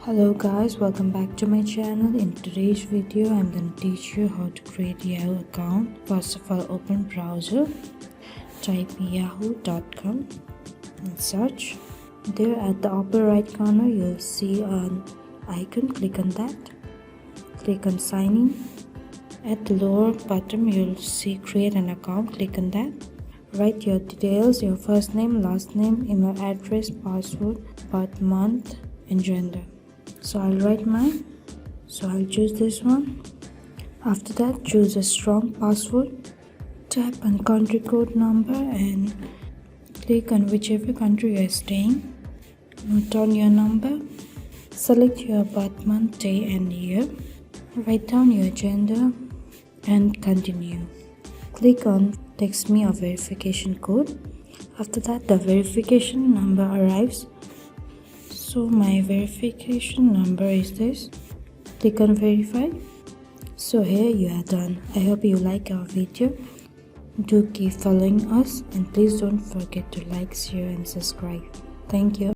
Hello guys, welcome back to my channel. In today's video I'm going to teach you how to create Yahoo account. First of all, open browser, type yahoo.com and search. There at the upper right corner you'll see an icon. Click on that. Click on sign in. At the lower bottom you'll see create an account. Click on that. Write your details, your first name, last name, email address, password, birth month and gender. So I'll write mine. So I'll choose this one. After that, choose a strong password. Tap on country code number and click on whichever country you are staying. Note on your number. Select your birth month, day and year. Write down your gender and continue. Click on text me a verification code. After that, the verification number arrives. So my verification number is this. Click on verify. So here you are done. I hope you like our video. Do keep following us and please don't forget to like, share and subscribe. Thank you.